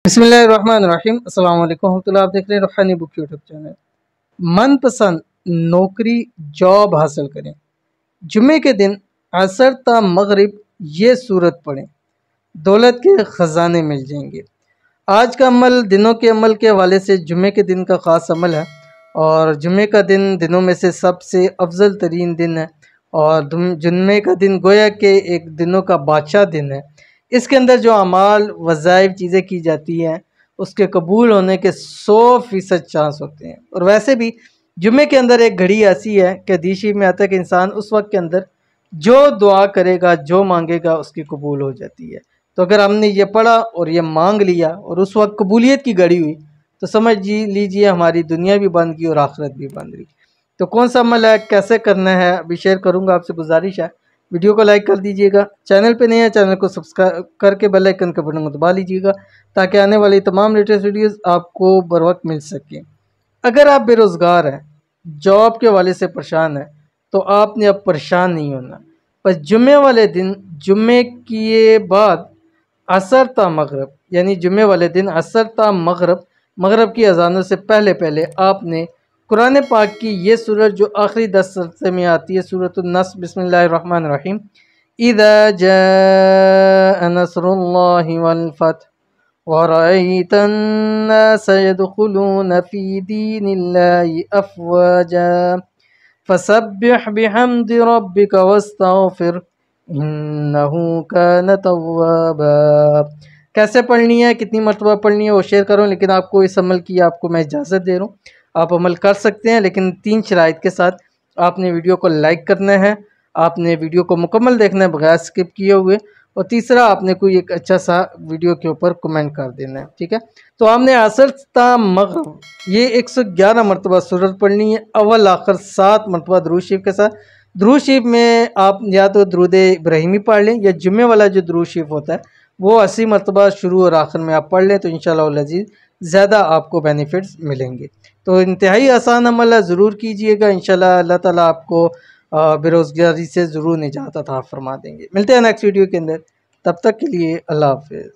बिस्मिल्लाहिर्रहमानिर्रहीम। अस्सलाम वालेकुम रहमतुल्लाह। आप देख रहे हैं रूहानी बुक यूट्यूब चैनल। मनपसंद नौकरी जॉब हासिल करें। जुम्मे के दिन असर ता मगरिब ये सूरत पढ़ें, दौलत के ख़जाने मिल जाएंगे। आज का अमल दिनों के अमल के हवाले से जुम्मे के दिन का ख़ास अमल है और जुम्मे का दिन दिनों में से सबसे अफजल तरीन दिन है और जुम्मे का दिन गोया के एक दिनों का बादशाह दिन है। इसके अंदर जो अमाल वज़ाइफ चीज़ें की जाती हैं उसके कबूल होने के 100% चांस होते हैं। और वैसे भी जुम्मे के अंदर एक घड़ी ऐसी है कि हदीस शरीफ में आता है कि इंसान उस वक्त के अंदर जो दुआ करेगा जो मांगेगा उसकी कबूल हो जाती है। तो अगर हमने ये पढ़ा और ये मांग लिया और उस वक्त कबूलियत की घड़ी हुई तो समझ लीजिए हमारी दुनिया भी बन गई और आखिरत भी बन गई। तो कौन सा अमल है, कैसे करना है, अभी शेयर करूँगा। आपसे गुजारिश है वीडियो को लाइक कर दीजिएगा, चैनल पे नहीं है चैनल को सब्सक्राइब करके बेल आइकन के बटन को दबा लीजिएगा ताकि आने वाली तमाम लेटेस्ट वीडियोस आपको बर वक्त मिल सके। अगर आप बेरोज़गार हैं, जॉब के हवाले से परेशान हैं तो आपने अब परेशान नहीं होना। बस जुम्मे वाले दिन जुम्मे किए बाद असर ता मगरब यानी जुम्मे वाले दिन असर ता मगरब की अजानों से पहले पहले आपने कुरान पाक की ये सूरत जो आखिरी 10 सफ़े में आती है, सूरतुन नस्र, बिस्मिल्लाहिर्रहमानिर्रहीम, इज़ा जाअ नस्रुल्लाहि वल फथ व रअयतन नास यदखुलून फी दीनिल्लाहि अफ़वाजा फसब्बिह बिहम्दि रब्बिका वस्तगफिर इन्नहु कान तव्वाबा। कैसे पढ़नी है, कितनी मरतबा पढ़नी है वो शेयर करूँ, लेकिन आपको इस अमल की आपको मैं इजाज़त दे रहा हूँ। आप अमल कर सकते हैं लेकिन 3 शराइत के साथ। आपने वीडियो को लाइक करना है, आपने वीडियो को मुकम्मल देखना है बगैर स्किप किए हुए, और तीसरा आपने कोई एक अच्छा सा वीडियो के ऊपर कमेंट कर देना है, ठीक है। तो हमने असर ता मगरिब ये 111 मरतबा सूरत पढ़नी है, अव्वल आखिर 7 मरतबा दुरूद शरीफ के साथ। दुरूद शरीफ में आप या तो दुरूद इब्राहिमी पढ़ लें या जुम्मे वाला जो दुरूद शरीफ होता है वो 80 मरतबा शुरू और आखिर में आप पढ़ लें तो इंशाअल्लाह अज़ीज़ ज़्यादा आपको बेनिफिट्स मिलेंगे। तो इंतहाई आसान अमल है, ज़रूर कीजिएगा। इंशाअल्लाह अल्लाह ताला आपको बेरोज़गारी से ज़रूर निजात अता फरमा देंगे। मिलते हैं नेक्स्ट वीडियो के अंदर, तब तक के लिए अल्लाह हाफ़िज़।